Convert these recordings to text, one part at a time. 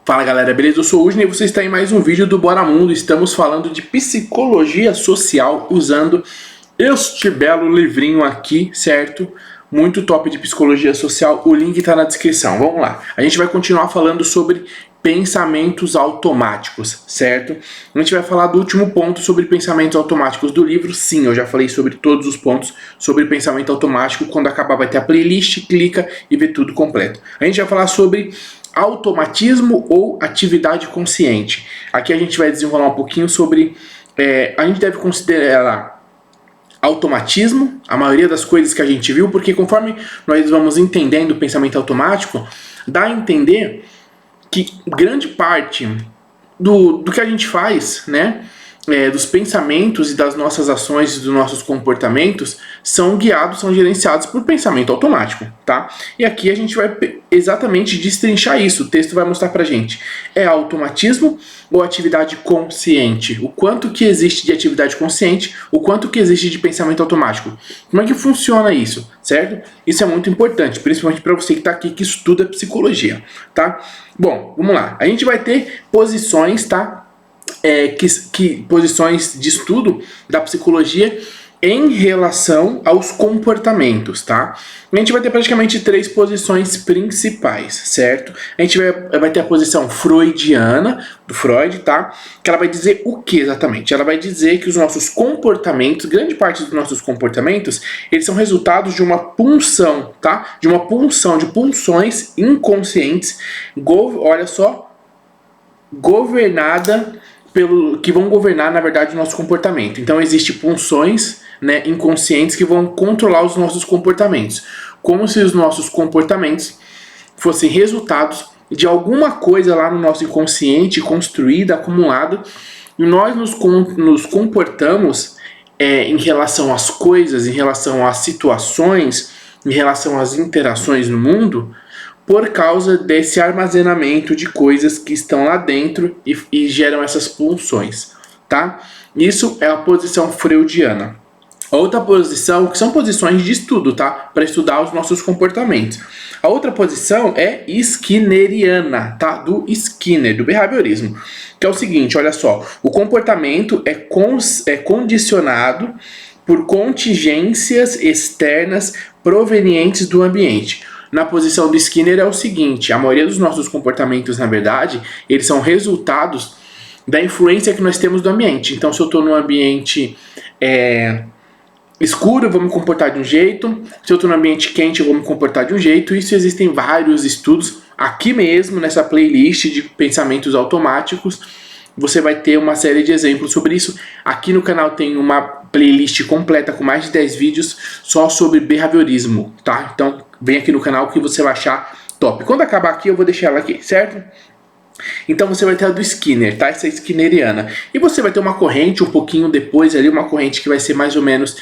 Fala galera, beleza? Eu sou o Udney e você está em mais um vídeo do Bora Mundo. Estamos falando de psicologia social usando este belo livrinho aqui, certo? Muito top de psicologia social, o link está na descrição. Vamos lá, a gente vai continuar falando sobre pensamentos automáticos, certo? A gente vai falar do último ponto sobre pensamentos automáticos do livro. Sim, eu já falei sobre todos os pontos sobre pensamento automático. Quando acabar vai ter a playlist, clica e vê tudo completo. A gente vai falar sobre automatismo ou atividade consciente. Aqui a gente vai desenrolar um pouquinho sobre... a gente deve considerar automatismo, a maioria das coisas que a gente viu, porque conforme nós vamos entendendo o pensamento automático, dá a entender que grande parte do que a gente faz, né, dos pensamentos e das nossas ações e dos nossos comportamentos são guiados, são gerenciados por pensamento automático, tá? E aqui a gente vai exatamente destrinchar isso. O texto vai mostrar pra gente: é automatismo ou atividade consciente? O quanto que existe de atividade consciente, o quanto que existe de pensamento automático. Como é que funciona isso, certo? Isso é muito importante, principalmente para você que está aqui, que estuda psicologia, tá? Bom, vamos lá. A gente vai ter posições, tá? Posições de estudo da psicologia em relação aos comportamentos, tá? A gente vai ter praticamente três posições principais, certo? A gente vai ter a posição freudiana, do Freud, tá? Que ela vai dizer o que exatamente? Ela vai dizer que os nossos comportamentos, grande parte dos nossos comportamentos, eles são resultados de uma punção, tá? De uma punção, de pulsões inconscientes, olha só, governada que vão governar, na verdade, o nosso comportamento. Então, existem pulsões, né, inconscientes que vão controlar os nossos comportamentos. Como se os nossos comportamentos fossem resultados de alguma coisa lá no nosso inconsciente, construída, acumulada, e nós nos comportamos em relação às coisas, em relação às situações, em relação às interações no mundo, por causa desse armazenamento de coisas que estão lá dentro e geram essas pulsões, tá? Isso é a posição freudiana. A outra posição, que são posições de estudo, tá? Para estudar os nossos comportamentos. A outra posição é skinneriana, tá? Do Skinner, do behaviorismo. Que é o seguinte, olha só. O comportamento é condicionado por contingências externas provenientes do ambiente. Na posição do Skinner é o seguinte: a maioria dos nossos comportamentos, na verdade, eles são resultados da influência que nós temos do ambiente. Então, se eu estou num ambiente escuro, eu vou me comportar de um jeito. Se eu estou num ambiente quente, eu vou me comportar de um jeito. Isso existem vários estudos. Aqui mesmo, nessa playlist de pensamentos automáticos, você vai ter uma série de exemplos sobre isso. Aqui no canal tem uma playlist completa com mais de 10 vídeos só sobre behaviorismo, tá? Então, vem aqui no canal que você vai achar top. Quando acabar aqui, eu vou deixar ela aqui, certo? Então você vai ter a do Skinner, tá? Essa é skinneriana. E você vai ter uma corrente um pouquinho depois ali, uma corrente que vai ser mais ou menos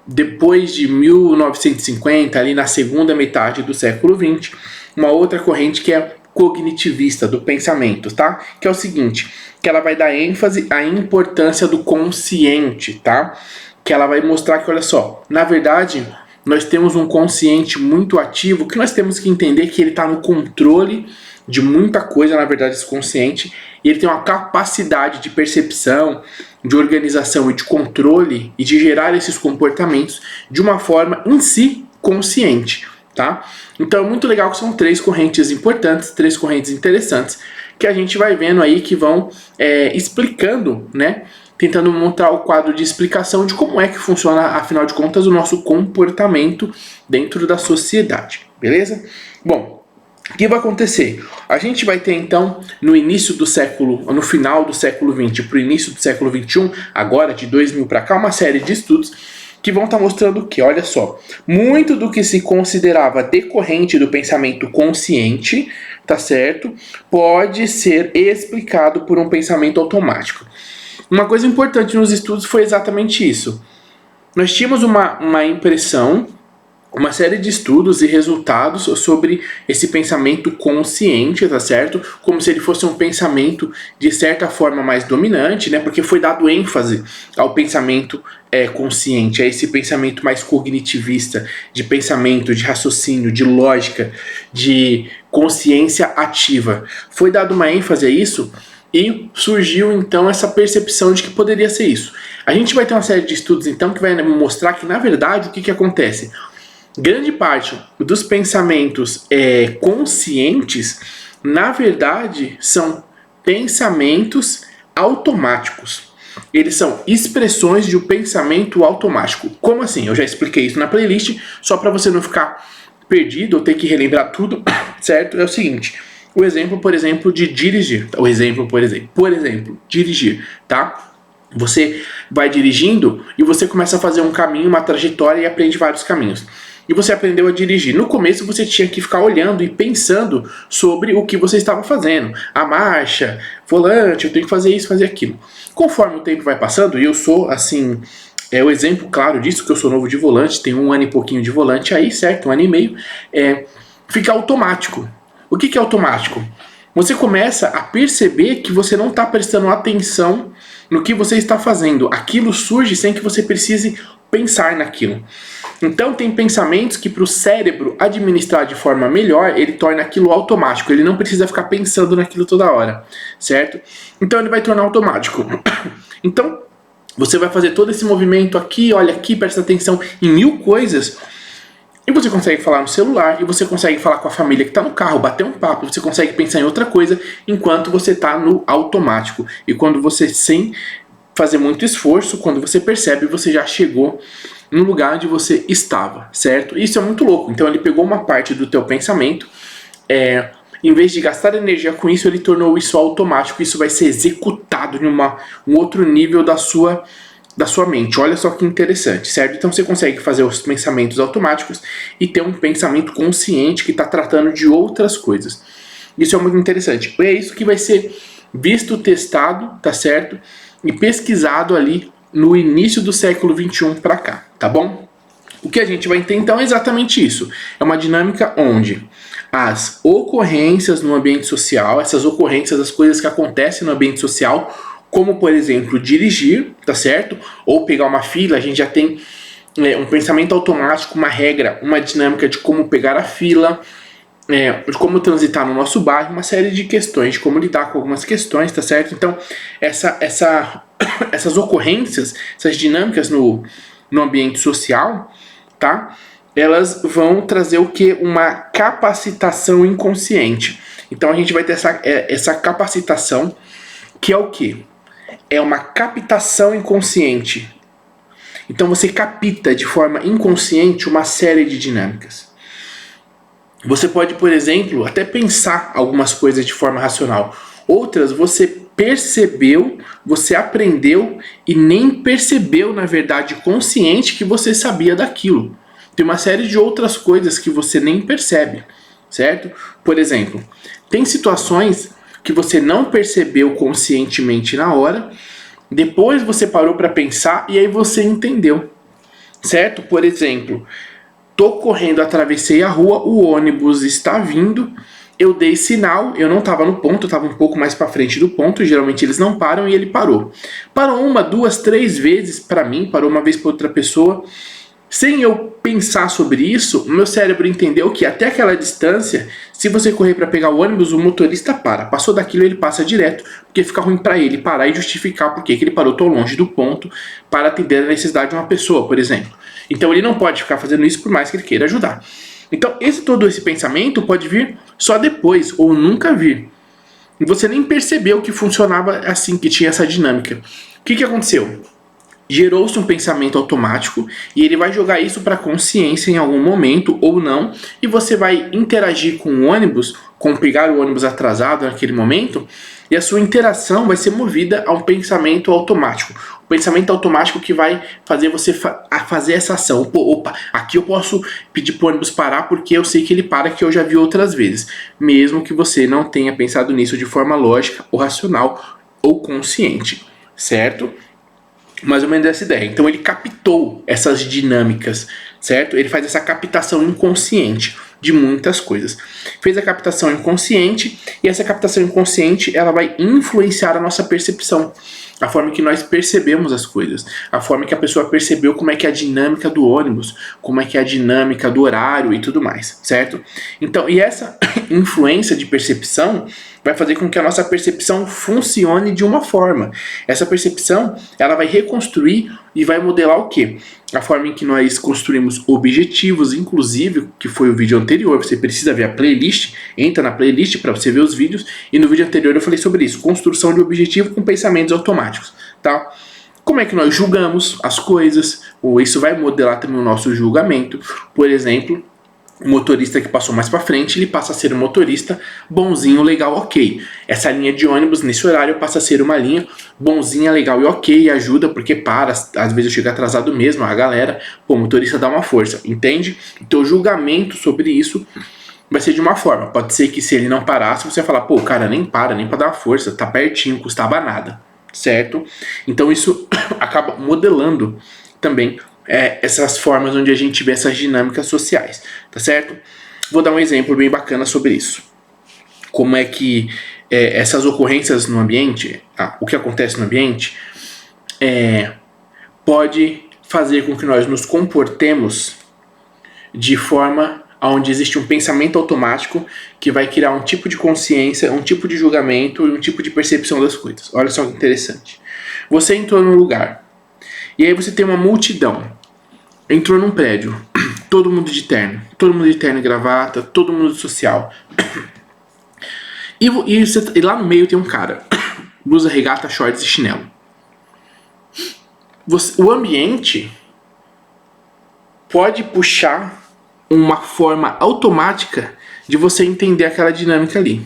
depois de 1950, ali na segunda metade do século XX, uma outra corrente que é cognitivista, do pensamento, tá? Que é o seguinte, que ela vai dar ênfase à importância do consciente, tá? Que ela vai mostrar que, olha só, na verdade, nós temos um consciente muito ativo, que nós temos que entender que ele está no controle de muita coisa, na verdade, esse consciente, e ele tem uma capacidade de percepção, de organização e de controle, e de gerar esses comportamentos de uma forma em si consciente, tá? Então é muito legal que são três correntes importantes, três correntes interessantes, que a gente vai vendo aí que vão explicando, né? Tentando montar o quadro de explicação de como é que funciona, afinal de contas, o nosso comportamento dentro da sociedade, beleza? Bom, o que vai acontecer? A gente vai ter então, no final do século XX para o início do século XXI, agora de 2000 para cá, uma série de estudos que vão estar mostrando que, olha só, muito do que se considerava decorrente do pensamento consciente, tá certo? Pode ser explicado por um pensamento automático. Uma coisa importante nos estudos foi exatamente isso. Nós tínhamos uma impressão uma série de estudos e resultados sobre esse pensamento consciente, tá certo? Como se ele fosse um pensamento de certa forma mais dominante, né? Porque foi dado ênfase ao pensamento consciente, a esse pensamento mais cognitivista, de pensamento, de raciocínio, de lógica, de consciência ativa. Foi dado uma ênfase a isso e surgiu então essa percepção de que poderia ser isso. A gente vai ter uma série de estudos então que vai mostrar que na verdade o que acontece? Grande parte dos pensamentos conscientes, na verdade, são pensamentos automáticos. Eles são expressões de um pensamento automático. Como assim? Eu já expliquei isso na playlist, só para você não ficar perdido ou ter que relembrar tudo, certo? É o seguinte, o exemplo, por exemplo, de dirigir. Por exemplo, dirigir, tá? Você vai dirigindo e você começa a fazer um caminho, uma trajetória e aprende vários caminhos. E você aprendeu a dirigir. No começo você tinha que ficar olhando e pensando sobre o que você estava fazendo. A marcha, volante, eu tenho que fazer isso, fazer aquilo. Conforme o tempo vai passando, e eu sou assim, o exemplo claro disso, que eu sou novo de volante, tenho 1 ano e pouquinho de volante aí, certo? 1 ano e meio. Fica automático. O que é automático? Você começa a perceber que você não está prestando atenção no que você está fazendo. Aquilo surge sem que você precise pensar naquilo. Então tem pensamentos que para o cérebro administrar de forma melhor, ele torna aquilo automático. Ele não precisa ficar pensando naquilo toda hora, certo? Então ele vai tornar automático. Então você vai fazer todo esse movimento aqui, olha aqui, presta atenção em 1000 coisas. E você consegue falar no celular, e você consegue falar com a família que está no carro, bater um papo, você consegue pensar em outra coisa enquanto você está no automático. E quando você, sem fazer muito esforço, quando você percebe, você já chegou no lugar onde você estava, certo? Isso é muito louco. Então ele pegou uma parte do teu pensamento, em vez de gastar energia com isso, ele tornou isso automático. Isso vai ser executado em um outro nível da sua mente. Olha só que interessante, certo? Então você consegue fazer os pensamentos automáticos e ter um pensamento consciente que está tratando de outras coisas. Isso é muito interessante. É isso que vai ser visto, testado, tá certo? E pesquisado ali no início do século XXI para cá, tá bom? O que a gente vai ter então é exatamente isso. É uma dinâmica onde as ocorrências no ambiente social, essas ocorrências, as coisas que acontecem no ambiente social, como por exemplo dirigir, tá certo? Ou pegar uma fila, a gente já tem um pensamento automático, uma regra, uma dinâmica de como pegar a fila, de como transitar no nosso bairro, uma série de questões, de como lidar com algumas questões, tá certo? Então essas ocorrências, essas dinâmicas no ambiente social, tá? Elas vão trazer o que? Uma capacitação inconsciente. Então a gente vai ter essa capacitação, que é o que? É uma captação inconsciente. Então você capta de forma inconsciente uma série de dinâmicas. Você pode, por exemplo, até pensar algumas coisas de forma racional. Outras você percebeu, você aprendeu e nem percebeu, na verdade, consciente que você sabia daquilo. Tem uma série de outras coisas que você nem percebe, certo? Por exemplo, tem situações que você não percebeu conscientemente na hora, depois você parou para pensar e aí você entendeu, certo? Por exemplo, tô correndo, atravessei a rua, o ônibus está vindo, eu dei sinal, eu não estava no ponto, eu estava um pouco mais para frente do ponto, geralmente eles não param e ele parou. Parou 1, 2, 3 vezes para mim, parou uma vez para outra pessoa. Sem eu pensar sobre isso, o meu cérebro entendeu que até aquela distância, se você correr para pegar o ônibus, o motorista para. Passou daquilo, ele passa direto, porque fica ruim para ele parar e justificar porque ele parou tão longe do ponto para atender a necessidade de uma pessoa, por exemplo. Então ele não pode ficar fazendo isso por mais que ele queira ajudar. Então todo esse pensamento pode vir só depois, ou nunca vir. E você nem percebeu que funcionava assim, que tinha essa dinâmica. O que aconteceu? Gerou-se um pensamento automático e ele vai jogar isso para a consciência em algum momento ou não, e você vai interagir com o ônibus, com pegar o ônibus atrasado naquele momento, e a sua interação vai ser movida a um pensamento automático. O pensamento automático que vai fazer você fazer essa ação. Opa, aqui eu posso pedir para o ônibus parar porque eu sei que ele para, que eu já vi outras vezes, mesmo que você não tenha pensado nisso de forma lógica ou racional ou consciente, certo? Mais ou menos essa ideia. Então ele captou essas dinâmicas, certo? Ele faz essa captação inconsciente de muitas coisas. Fez a captação inconsciente e essa captação inconsciente ela vai influenciar a nossa percepção, a forma que nós percebemos as coisas, a forma que a pessoa percebeu como é que é a dinâmica do ônibus, como é que é a dinâmica do horário e tudo mais, certo? Então, e essa influência de percepção vai fazer com que a nossa percepção funcione de uma forma. Essa percepção, ela vai reconstruir e vai modelar o quê? A forma em que nós construímos objetivos, inclusive, que foi o vídeo anterior, você precisa ver a playlist, entra na playlist para você ver os vídeos, e no vídeo anterior eu falei sobre isso, construção de objetivo com pensamentos automáticos, tá? Como é que nós julgamos as coisas, ou isso vai modelar também o nosso julgamento. Por exemplo, o motorista que passou mais para frente, ele passa a ser um motorista bonzinho, legal, ok. Essa linha de ônibus, nesse horário, passa a ser uma linha bonzinha, legal e ok, e ajuda, porque para, às vezes eu chego atrasado mesmo, a galera, pô, o motorista dá uma força, entende? Então o julgamento sobre isso vai ser de uma forma. Pode ser que se ele não parasse, você vai falar, pô, o cara nem para dar uma força, tá pertinho, custava nada, certo? Então isso acaba modelando também essas formas onde a gente vê essas dinâmicas sociais, tá certo? Vou dar um exemplo bem bacana sobre isso. Como é que essas ocorrências no ambiente, o que acontece no ambiente, pode fazer com que nós nos comportemos de forma onde existe um pensamento automático que vai criar um tipo de consciência, um tipo de julgamento e um tipo de percepção das coisas. Olha só que interessante. Você entrou num lugar e aí você tem uma multidão. Entrou num prédio, todo mundo de terno e gravata, todo mundo social. E lá no meio tem um cara, blusa, regata, shorts e chinelo. O ambiente pode puxar uma forma automática de você entender aquela dinâmica ali,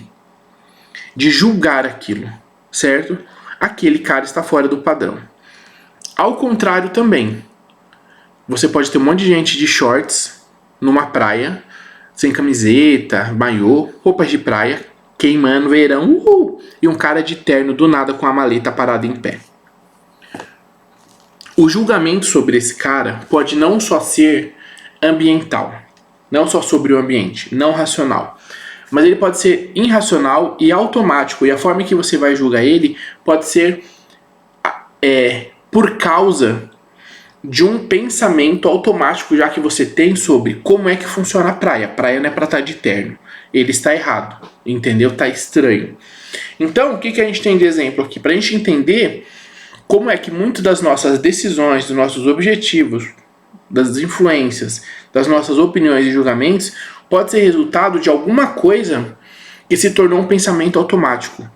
de julgar aquilo, certo? Aquele cara está fora do padrão. Ao contrário também, você pode ter um monte de gente de shorts numa praia, sem camiseta, maiô, roupas de praia, queimando verão, e um cara de terno do nada com a maleta parada em pé. O julgamento sobre esse cara pode não só ser ambiental, não só sobre o ambiente, não racional, mas ele pode ser irracional e automático, e a forma que você vai julgar ele pode ser por causa de um pensamento automático já que você tem sobre como é que funciona a praia. A praia não é para estar de terno. Ele está errado, entendeu? Está estranho. Então, o que a gente tem de exemplo aqui? Para a gente entender como é que muitas das nossas decisões, dos nossos objetivos, das influências, das nossas opiniões e julgamentos pode ser resultado de alguma coisa que se tornou um pensamento automático.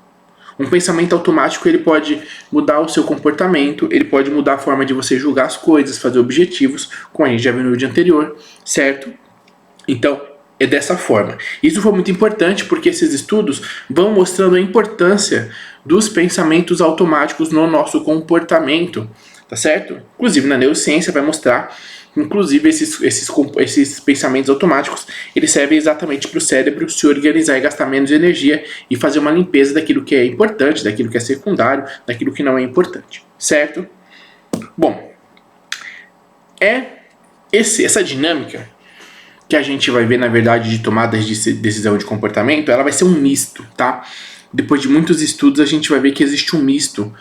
Um pensamento automático ele pode mudar o seu comportamento, ele pode mudar a forma de você julgar as coisas, fazer objetivos, como a gente já viu no vídeo anterior, certo? Então, é dessa forma. Isso foi muito importante porque esses estudos vão mostrando a importância dos pensamentos automáticos no nosso comportamento, tá certo? Inclusive na neurociência vai mostrar, inclusive esses pensamentos automáticos, eles servem exatamente para o cérebro se organizar e gastar menos energia e fazer uma limpeza daquilo que é importante, daquilo que é secundário, daquilo que não é importante, certo? Bom, essa dinâmica que a gente vai ver, na verdade, de tomadas de decisão de comportamento, ela vai ser um misto, tá? Depois de muitos estudos, a gente vai ver que existe um misto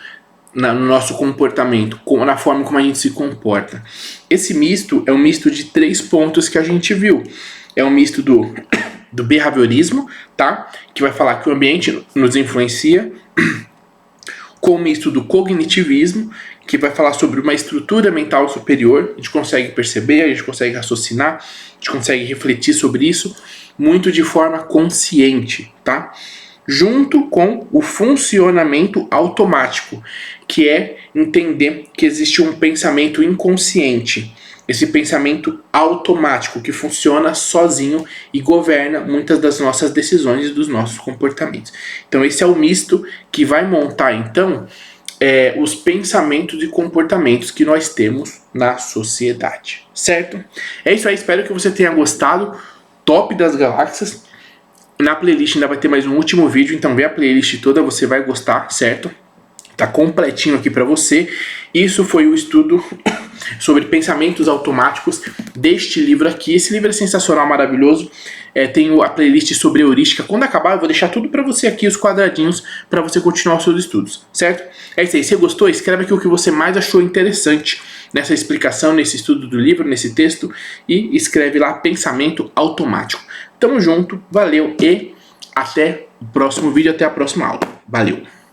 no nosso comportamento, na forma como a gente se comporta. Esse misto é um misto de 3 pontos que a gente viu. É um misto do behaviorismo, tá? Que vai falar que o ambiente nos influencia, com o misto do cognitivismo, que vai falar sobre uma estrutura mental superior. A gente consegue perceber, a gente consegue raciocinar, a gente consegue refletir sobre isso muito de forma consciente, tá? Junto com o funcionamento automático, que é entender que existe um pensamento inconsciente, esse pensamento automático que funciona sozinho e governa muitas das nossas decisões e dos nossos comportamentos. Então esse é o misto que vai montar então os pensamentos e comportamentos que nós temos na sociedade, certo? É isso aí, espero que você tenha gostado. Top das galáxias. Na playlist ainda vai ter mais um último vídeo, então vê a playlist toda, você vai gostar, certo? Tá completinho aqui para você. Isso foi o estudo sobre pensamentos automáticos deste livro aqui. Esse livro é sensacional, maravilhoso. Tenho a playlist sobre heurística. Quando acabar, eu vou deixar tudo para você aqui, os quadradinhos, para você continuar os seus estudos, certo? É isso aí. Se você gostou, escreve aqui o que você mais achou interessante nessa explicação, nesse estudo do livro, nesse texto, e escreve lá pensamento automático. Tamo junto, valeu e até o próximo vídeo, até a próxima aula. Valeu!